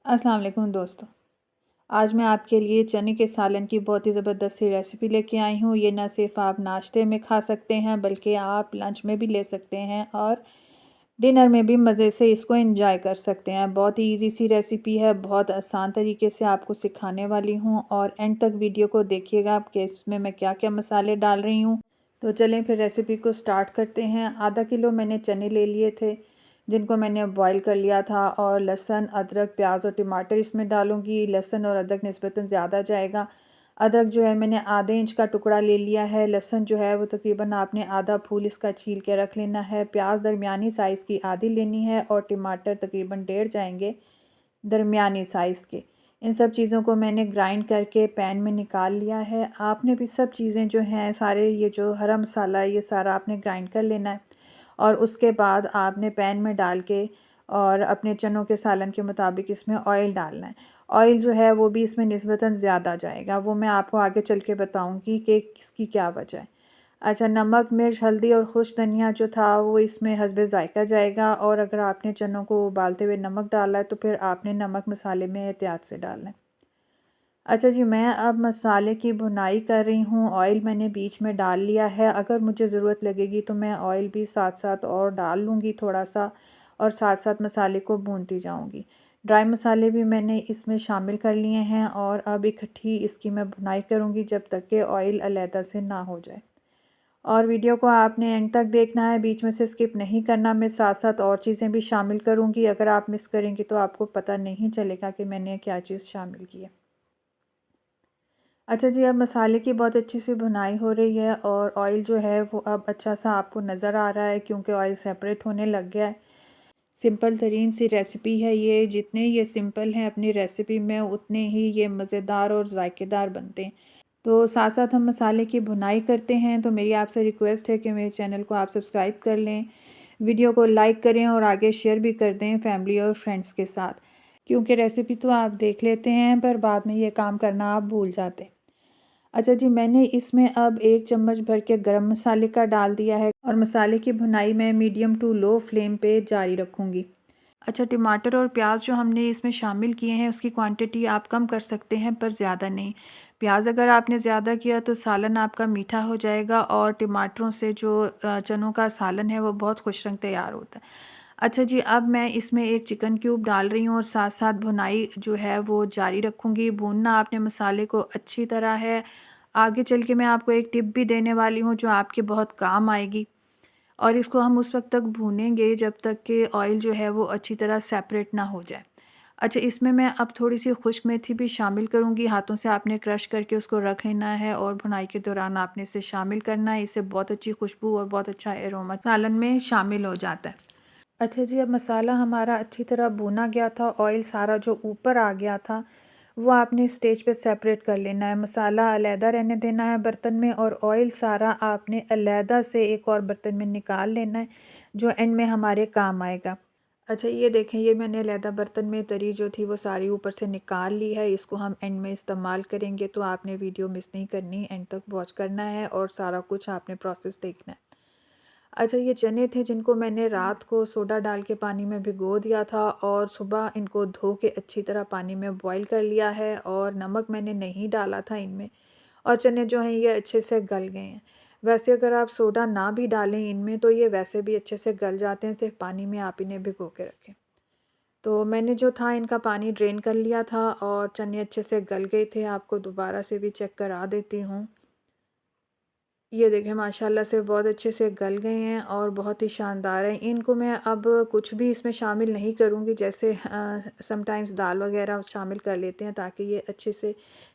अस्सलाम वालेकुम दोस्तों। आज मैं आपके लिए चने के सालन की बहुत ही ज़बरदस्त सी रेसिपी लेके आई हूँ। ये ना सिर्फ़ आप नाश्ते में खा सकते हैं बल्कि आप लंच में भी ले सकते हैं और डिनर में भी मज़े से इसको एंजॉय कर सकते हैं। बहुत ही ईज़ी सी रेसिपी है, बहुत आसान तरीके से आपको सिखाने वाली हूँ और एंड तक वीडियो को देखिएगा कि इसमें मैं क्या-क्या मसाले डाल रही हूँ। तो चलें फिर रेसिपी को स्टार्ट करते हैं। आधा किलो मैंने चने ले लिए थे, जिनको मैंने बॉईल कर लिया था और लहसुन, अदरक, प्याज और टमाटर इसमें डालूँगी। लहसुन और अदरक निस्बतन ज़्यादा जाएगा। अदरक जो है मैंने आधे इंच का टुकड़ा ले लिया है। लहसुन जो है वो तकरीबन आपने आधा फूल इसका छील के रख लेना है। प्याज दरमियानी साइज़ की आधी लेनी है और टमाटर तकरीबन डेढ़ जाएंगे दरमियानी साइज़ के। इन सब चीज़ों को मैंने ग्राइंड करके पैन में निकाल लिया है। आपने भी सब चीज़ें जो हैं सारे ये जो हरा मसाला है ये सारा आपने ग्राइंड कर लेना है और उसके बाद आपने पैन में डाल के और अपने चनों के सालन के मुताबिक इसमें ऑयल डालना है। ऑयल जो है वो भी इसमें निस्बतन ज़्यादा जाएगा, वो मैं आपको आगे चल के बताऊँगी कि इसकी क्या वजह है। अच्छा, नमक, मिर्च, हल्दी और खुश धनिया जो था वो इसमें हस्बे ज़ायक़ा जाएगा और अगर आपने चनों को उबालते हुए नमक डाला है तो फिर आपने नमक मसाले में एहतियात से डालना है। अच्छा जी, मैं अब मसाले की भुनाई कर रही हूँ। ऑयल मैंने बीच में डाल लिया है। अगर मुझे ज़रूरत लगेगी तो मैं ऑयल भी साथ-साथ और डाल लूँगी थोड़ा-सा और साथ-साथ मसाले को भूनती जाऊँगी। ड्राई मसाले भी मैंने इसमें शामिल कर लिए हैं और अब इकट्ठी इसकी मैं भुनाई करूँगी जब तक कि ऑयल अलहदा से ना हो जाए। और वीडियो को आपने एंड तक देखना है, बीच में से स्किप नहीं करना। मैं साथ-साथ और चीज़ें भी शामिल करूँगी। अगर आप मिस करेंगी तो आपको पता नहीं चलेगा कि मैंने क्या चीज़ शामिल की है। अच्छा जी, अब मसाले की बहुत अच्छी सी भुनाई हो रही है और ऑयल जो है वो अब अच्छा सा आपको नज़र आ रहा है क्योंकि ऑयल सेपरेट होने लग गया है। सिंपल तरीन सी रेसिपी है ये। जितने ये सिंपल हैं अपनी रेसिपी में उतने ही ये मज़ेदार और जायकेदार बनते हैं। तो साथ-साथ हम मसाले की भुनाई करते हैं तो मेरी आपसे रिक्वेस्ट है कि मेरे चैनल को आप सब्सक्राइब कर लें, वीडियो को लाइक करें और आगे शेयर भी कर दें फैमिली और फ्रेंड्स के साथ। क्योंकि रेसिपी तो आप देख लेते हैं पर बाद में ये काम करना आप भूल जाते हैं। अच्छा जी, मैंने इसमें अब 1 चम्मच भर के गरम मसाले का डाल दिया है और मसाले की भुनाई मैं मीडियम टू लो फ्लेम पे जारी रखूँगी। अच्छा, टमाटर और प्याज जो हमने इसमें शामिल किए हैं उसकी क्वांटिटी आप कम कर सकते हैं पर ज़्यादा नहीं। प्याज अगर आपने ज़्यादा किया तो सालन आपका मीठा हो जाएगा और टमाटरों से जो चनों का सालन है वो बहुत खुश रंग तैयार होता है। अच्छा जी, अब मैं इसमें एक चिकन क्यूब डाल रही हूँ और साथ-साथ भुनाई जो है वो जारी रखूँगी। भूनना आपने मसाले को अच्छी तरह है। आगे चल के मैं आपको एक टिप भी देने वाली हूँ जो आपके बहुत काम आएगी और इसको हम उस वक़्त तक भूनेंगे जब तक कि ऑयल जो है वो अच्छी तरह सेपरेट ना हो जाए। अच्छा, इसमें मैं अब थोड़ी-सी खुश्क मेथी भी शामिल करूँगी। हाथों से आपने क्रश करके उसको रख लेना है और भुनाई के दौरान आपने इसे शामिल करना है। इससे बहुत अच्छी खुशबू और बहुत अच्छा एरोमा सालन में शामिल हो जाता है। अच्छा जी, अब मसाला हमारा अच्छी तरह भुना गया था, ऑयल सारा जो ऊपर आ गया था, वो आपने स्टेज पे सेपरेट कर लेना है। मसाला अलहदा रहने देना है बर्तन में और ऑयल सारा आपने अलहदा से एक और बर्तन में निकाल लेना है, जो एंड में हमारे काम आएगा। अच्छा, ये देखें, ये मैंने अलहदा बर्तन में तरी जो थी वो सारी ऊपर से निकाल ली है। इसको हम एंड में इस्तेमाल करेंगे तो आपने वीडियो मिस नहीं करनी, एंड तक वॉच करना है और सारा कुछ आपने प्रोसेस देखना है। अच्छा, ये चने थे जिनको मैंने रात को सोडा डाल के पानी में भिगो दिया था और सुबह इनको धो के अच्छी तरह पानी में बॉईल कर लिया है और नमक मैंने नहीं डाला था इनमें और चने जो हैं ये अच्छे से गल गए हैं। वैसे अगर आप सोडा ना भी डालें इनमें तो ये वैसे भी अच्छे से गल जाते हैं, सिर्फ पानी में आप इन्हें भिगो के रखें। तो मैंने जो था इनका पानी ड्रेन कर लिया था और चने अच्छे से गल गए थे। आपको दोबारा से भी चेक करा देती हूँ। ये देखें, माशाल्लाह से बहुत अच्छे से गल गए हैं और बहुत ही शानदार हैं। इनको मैं अब कुछ भी इसमें शामिल नहीं करूँगी, जैसे समटाइम्स दाल वग़ैरह शामिल कर लेते हैं ताकि ये अच्छे से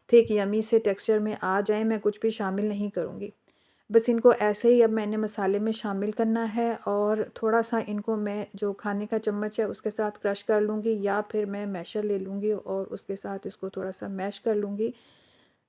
थिक यमी से टेक्सचर में आ जाएँ। मैं कुछ भी शामिल नहीं करूँगी। बस इनको ऐसे ही अब मैंने मसाले में शामिल करना है और थोड़ा-सा इनको मैं जो खाने का चम्मच है उसके साथ क्रश कर लूँगी या फिर मैं मैशर ले लूँगी और उसके साथ इसको थोड़ा-सा मैश कर लूँगी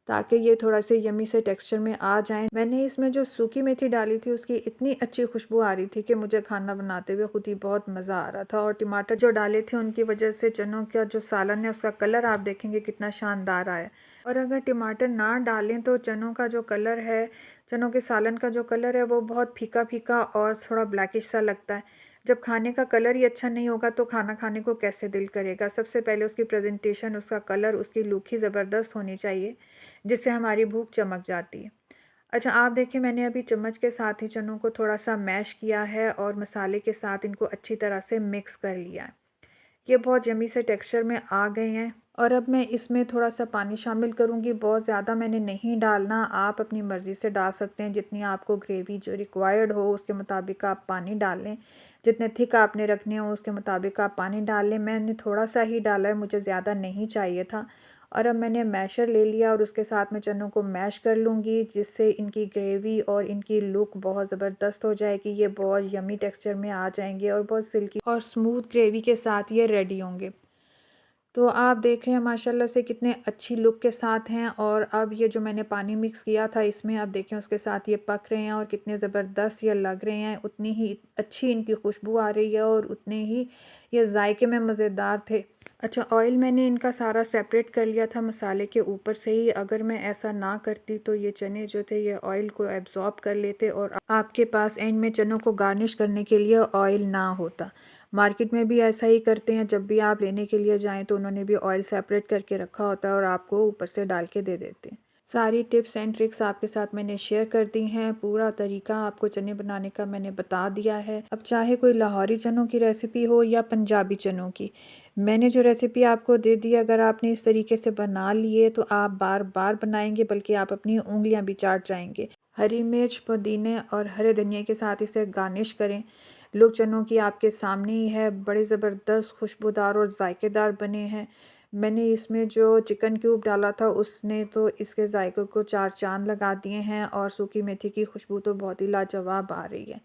ताकि ये थोड़ा से यमी से टेक्सचर में आ जाएँ। मैंने इसमें जो सूखी मेथी डाली थी उसकी इतनी अच्छी खुशबू आ रही थी कि मुझे खाना बनाते हुए खुद ही बहुत मज़ा आ रहा था और टमाटर जो डाले थे उनकी वजह से चनों का जो सालन है उसका कलर आप देखेंगे कितना शानदार आया। और अगर टमाटर ना डालें तो चनों का जो कलर है, चनों के सालन का जो कलर है वो बहुत फीका-फीका और थोड़ा ब्लैकिश सा लगता है। जब खाने का कलर ही अच्छा नहीं होगा तो खाना खाने को कैसे दिल करेगा। सबसे पहले उसकी प्रेजेंटेशन, उसका कलर, उसकी लुक ही ज़बरदस्त होनी चाहिए, जिससे हमारी भूख चमक जाती है। अच्छा, आप देखिए मैंने अभी चम्मच के साथ ही चनों को थोड़ा सा मैश किया है और मसाले के साथ इनको अच्छी तरह से मिक्स कर लिया है। ये बहुत यम्मी से टेक्सचर में आ गए हैं और अब मैं इसमें थोड़ा सा पानी शामिल करूँगी। बहुत ज़्यादा मैंने नहीं डालना, आप अपनी मर्ज़ी से डाल सकते हैं। जितनी आपको ग्रेवी जो रिक्वायर्ड हो उसके मुताबिक आप पानी डाल लें। जितने थिक आपने रखने हो उसके मुताबिक आप पानी डाल लें। मैंने थोड़ा सा ही डाला है, मुझे ज़्यादा नहीं चाहिए था। और अब मैंने मैशर ले लिया और उसके साथ मैं चनों को मैश कर लूँगी, जिससे इनकी ग्रेवी और इनकी लुक बहुत ज़बरदस्त हो जाएगी। ये बहुत यम्मी टेक्सचर में आ जाएंगे और बहुत सिल्की और स्मूथ ग्रेवी के साथ ये रेडी होंगे। तो आप देख रहे हैं माशाल्लाह से कितने अच्छी लुक के साथ हैं। और अब ये जो मैंने पानी मिक्स किया था इसमें आप देखें उसके साथ ये पक रहे हैं और कितने ज़बरदस्त ये लग रहे हैं। उतनी ही अच्छी इनकी खुशबू आ रही है और उतने ही ये जायके में मज़ेदार थे। अच्छा, ऑयल मैंने इनका सारा सेपरेट कर लिया था मसाले के ऊपर से ही। अगर मैं ऐसा ना करती तो ये चने जो थे ये ऑयल को एब्ज़ॉर्ब कर लेते और आपके पास एंड में चनों को गार्निश करने के लिए ऑयल ना होता। मार्केट में भी ऐसा ही करते हैं, जब भी आप लेने के लिए जाएँ तो उन्होंने भी ऑयल सेपरेट करके रखा होता है और आपको ऊपर से डाल के दे देते हैं। सारी टिप्स एंड ट्रिक्स आपके साथ मैंने शेयर कर दी हैं। पूरा तरीका आपको चने बनाने का मैंने बता दिया है। अब चाहे कोई लाहौरी चनों की रेसिपी हो या पंजाबी चनों की, मैंने जो रेसिपी आपको दे दी, अगर आपने इस तरीके से बना लिए तो आप बार-बार बनाएँगे, बल्कि आप अपनी उँगलियाँ भी चाट जाएँगे। हरी मिर्च, पुदीने और हरे धनिया के साथ इसे गार्निश करें। लोग चनों की आपके सामने ही है, बड़े ज़बरदस्त खुशबूदार और जायकेदार बने हैं। मैंने इसमें जो चिकन क्यूब डाला था उसने तो इसके जायके को चार चाँद लगा दिए हैं और सूखी मेथी की खुशबू तो बहुत ही लाजवाब आ रही है।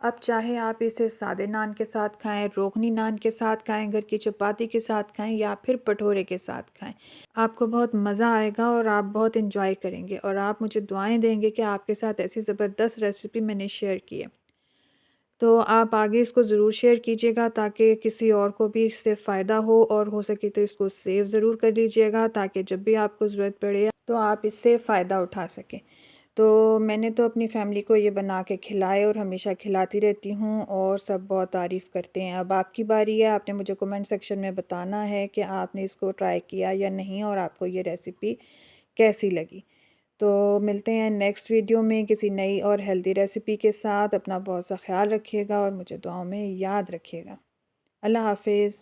अब चाहे आप इसे सादे नान के साथ खाएँ, रोगनी नान के साथ खाएँ, घर की चपाती के साथ खाएँ या फिर भटूरे के साथ खाएँ। आपको बहुत मज़ा आएगा और आप बहुत एंजॉय करेंगे और आप मुझे दुआएँ देंगे कि आपके साथ ऐसी ज़बरदस्त रेसिपी मैंने शेयर की है। तो आप आगे इसको ज़रूर शेयर कीजिएगा ताकि किसी और को भी इससे फ़ायदा हो, और हो सके तो इसको सेव ज़रूर कर लीजिएगा ताकि जब भी आपको ज़रूरत पड़े तो आप इससे फ़ायदा उठा सकें। तो मैंने तो अपनी फ़ैमिली को ये बना के खिलाए और हमेशा खिलाती रहती हूँ और सब बहुत तारीफ़ करते हैं। अब आपकी बारी है, आपने मुझे कमेंट सेक्शन में बताना है कि आपने इसको ट्राई किया या नहीं और आपको ये रेसिपी कैसी लगी। तो मिलते हैं नेक्स्ट वीडियो में किसी नई और हेल्दी रेसिपी के साथ। अपना बहुत सा ख्याल रखिएगा और मुझे दुआओं में याद रखिएगा। अल्लाह हाफ़िज़।